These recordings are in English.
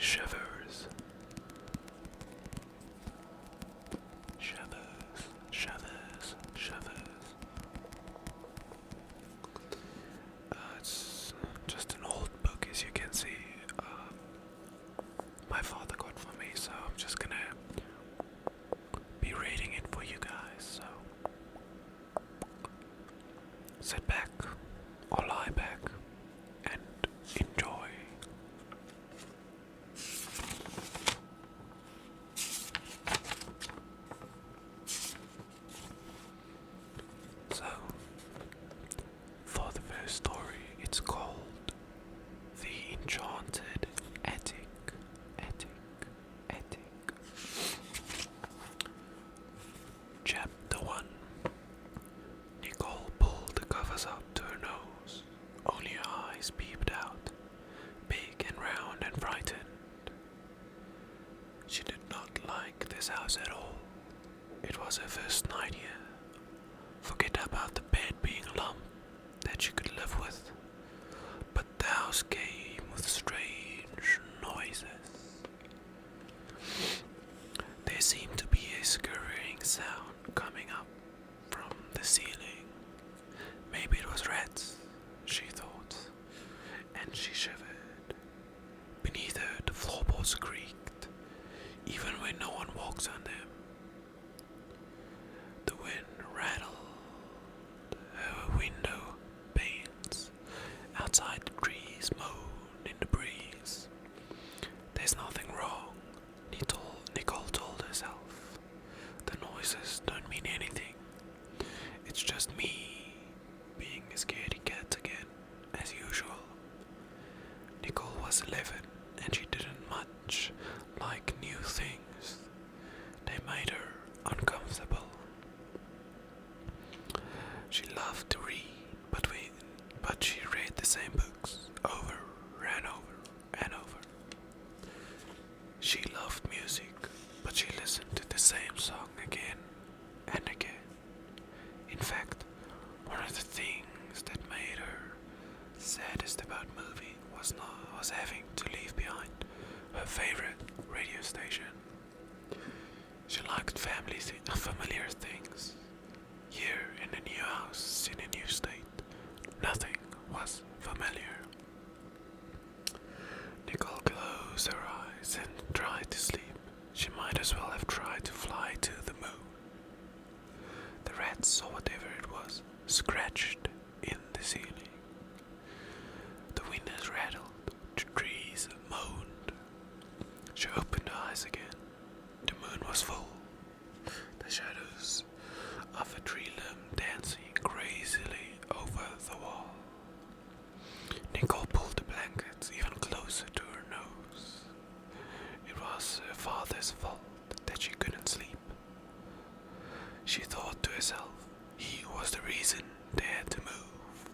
Shivers. Shivers, shivers, shivers. It's just an old book, as you can see. My father got for me, so I'm just gonna be reading it for you guys. So sit back or lie back and enjoy. So, for the first story, it's called The Enchanted Attic. Chapter 1. Nicole pulled the covers up to her nose. Only her eyes peeped out, big and round and frightened. She did not like this house at all. It was her first night here. Forget about the bed being a lump that she could live with. But the house came with strange noises. There seemed to be a scurrying sound coming up from the ceiling. Maybe it was rats, she thought, and she shivered. Beneath her, the floorboards creaked, even when no one walks on them. The wind rattled her window panes. Outside, the trees moaned in the breeze. There's nothing wrong, Nicole told herself. The noises don't mean anything. It's just me being a scaredy cat again, as usual. Nicole was 11 and she didn't much like new things. They made her uncomfortable. She loved to read, but she read the same books over and over and over. She loved music, but she listened to the same song again and again. In fact, one of the things that made her saddest about moving was having to leave behind her favorite radio station. She liked familiar things. Here in a new house, in a new state, nothing was familiar. Nicole closed her eyes and tried to sleep. She might as well have tried to fly to the moon. The rats, or whatever it was, scratched in the ceiling. The windows rattled, the trees moaned. She opened her eyes again. The moon was full. The shadows of a tree limb dancing crazily over the wall. Nicole pulled the blankets even closer to her nose. It was her father's fault that she couldn't sleep. She thought to herself, he was the reason they had to move.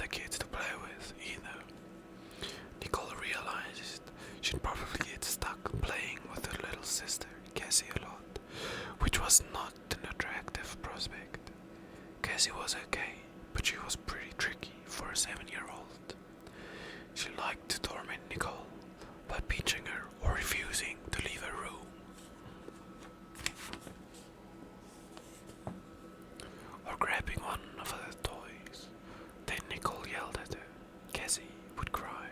kids to play with either. Nicole realized she'd probably get stuck playing with her little sister, Cassie, a lot, which was not an attractive prospect. Cassie was okay, but she was pretty tricky for a 7-year-old. She liked to torment Nicole by pinching her or refusing to leave her room. Or grabbing one of her toys. Then Nicole yelled at her. Cassie would cry.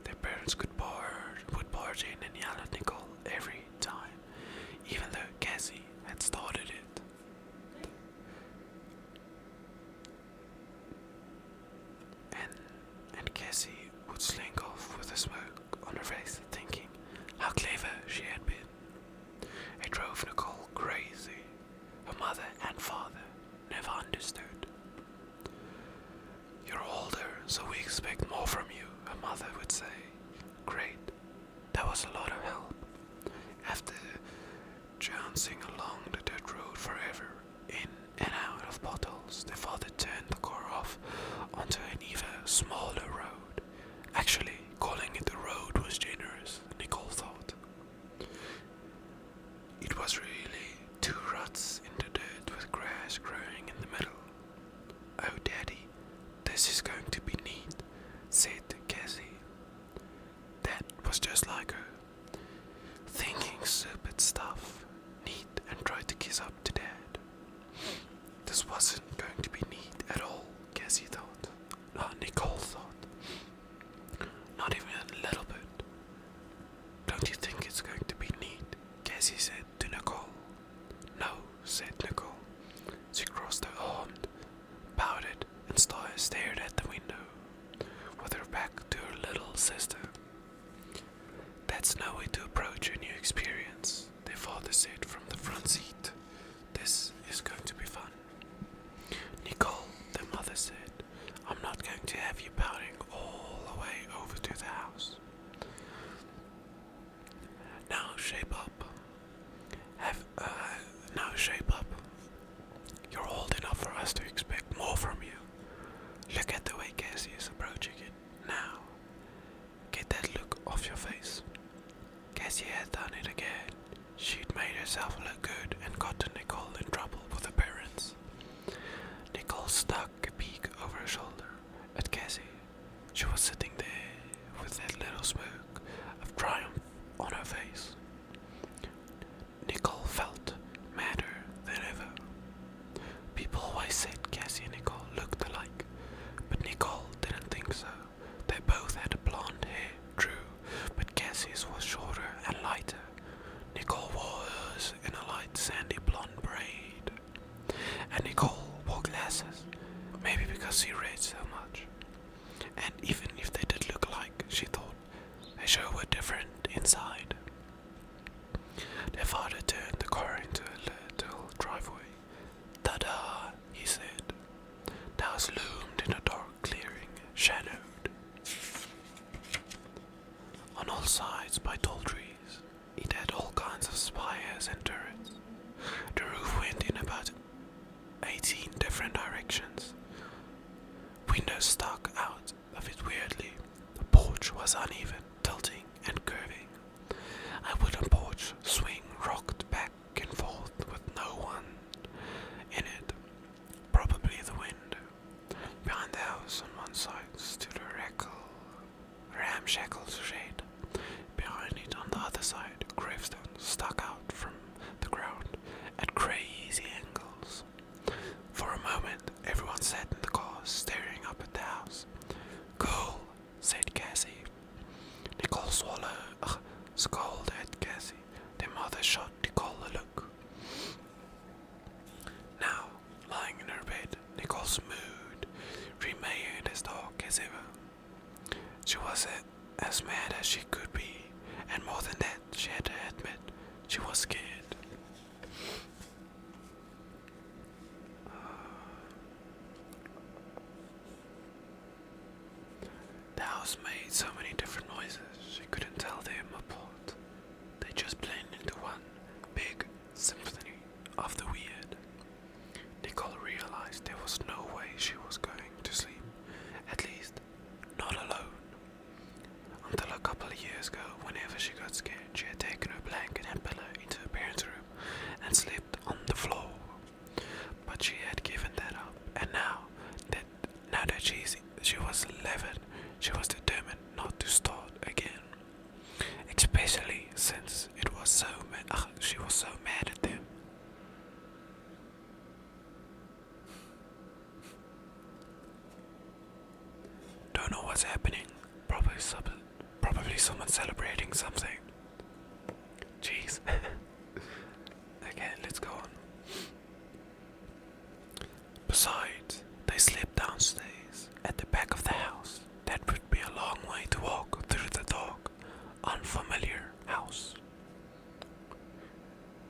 Their parents would barge in and yell at Nicole every time, even though Cassie had started it. And Cassie would slink off with a smoke on her face, thinking how clever she had been. It drove Nicole crazy. Her mother and father never understood. You're older, so we expect more from you, her mother would say. Great, that was a lot of help. After jouncing along the dirt road forever, in and out of potholes, their father turned the car off onto an even smaller road. Actually, calling it a road was generous, Nicole thought. It was really 2 ruts in the dirt with grass growing in the middle. Oh, Daddy, this is going to be neat, said Cassie. That was just like her, thinking stupid stuff, neat, and tried to kiss up to Dad. This wasn't going to be neat at all, Cassie thought. No, Nicole thought. Not even a little bit. Don't you think it's going to be neat? Cassie said to Nicole. No, said Nicole. She crossed her arms, pouted, and stared at the window, with her back to her little sister. That's no way to approach a new experience, their father said from the front seat. This is going to be fun. Nicole, their mother said, I'm not going to have you pouting all the way over to the house. Now shape up. Now shape up. You're old enough for us to expect more from you. Look at the way Cassie is approaching it. Now, get that look off your face. Cassie had done it again. She'd made herself look good and gotten Nicole in trouble with her parents. Nicole stuck a peek over her shoulder at Cassie. She was sitting there with that little smirk of triumph on her face. Nicole felt madder than ever. People always said Cassie and Nicole looked alike, but Nicole didn't think so. They both had blonde hair, true, but Cassie's was shorter and lighter. Nicole wore hers in a light sandy blonde braid. And Nicole wore glasses, maybe because she read so much. And even if they did look alike, she thought they sure were different inside. Their father turned the car into a little driveway. Ta-da, he said. The house loomed in a dark clearing, shadowed on all sides by tall trees. It had all kinds of spires and turrets. The roof went in about 18 different directions. Windows stuck out of it weirdly. The porch was uneven, tilting and curving. A wooden porch swing rocked back and forth with no one in it. Probably the wind. Behind the house on one side stood a ramshackle shed. Behind it on the other side, a gravestone stuck out from the ground at crazy angles. For a moment, everyone sat in the car staring up at the house. Cool, said Cassie. Nicole scowled at Cassie. Their mother shot Nicole a look. Now, lying in her bed, Nicole's mood remained as dark as ever. She was as mad as she could be, and more than that, she had to admit she was scared. The house made so many different noises, she couldn't tell them apart. They just blended into one big symphony of the weird. Nicole realized there was no way she was going to sleep was happening. Probably someone celebrating something. Jeez. Okay, let's go on. Besides, they slipped downstairs at the back of the house. That would be a long way to walk through the dark, unfamiliar house.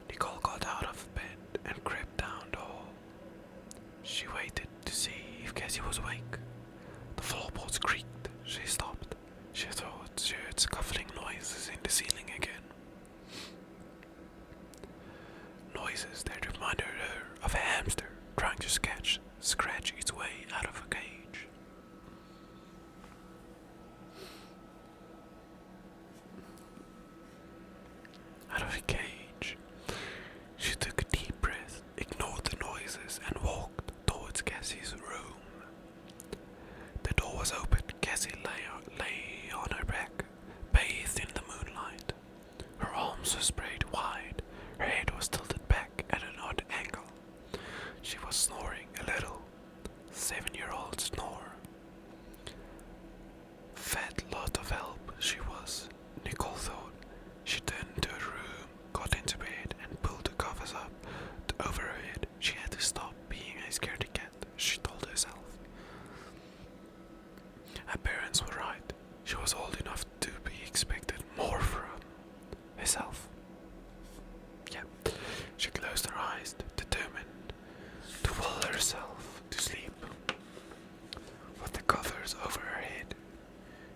Nicole got out of bed and crept down the hall. She waited to see if Cassie was awake. The floorboards creaked. She stopped. She thought she heard scuffling noises in the ceiling again. Noises that reminded her of a hamster trying to scratch its way out of a cage. Out of a cage. She took a deep breath, ignored the noises, and walked towards Cassie's room. The door was open. Cassie lay on her back, bathed in the moonlight. Her arms were spread wide. Her head was tilted back at an odd angle. She was snoring a little 7-year-old snore. Fat lot of help she was, Nicole thought. She turned to her room, got into bed, and pulled the covers up over her head. She had to stop being a scaredy cat, she told herself. Her parents were right. She was old enough to be expected more from herself. Yeah. She closed her eyes, determined to will herself to sleep. With the covers over her head,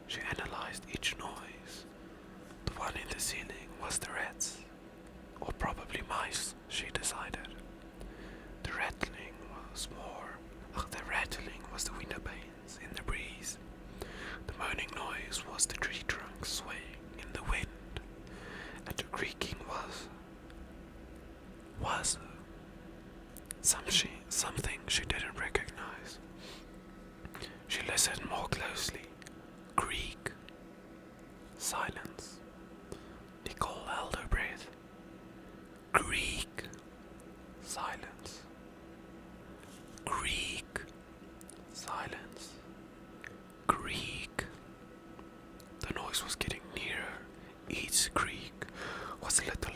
she analyzed each noise. The one in the ceiling was the rats, or probably mice, she decided. The rattling was the window panes in the breeze. The moaning noise was the tree trunks swaying in the wind, and the creaking was something she didn't recognize. She listened more closely. Creak. Silence. Nicole held her breath. Creak. Silence. Creak. Silence. Creak. The noise was getting nearer. Each creak was a little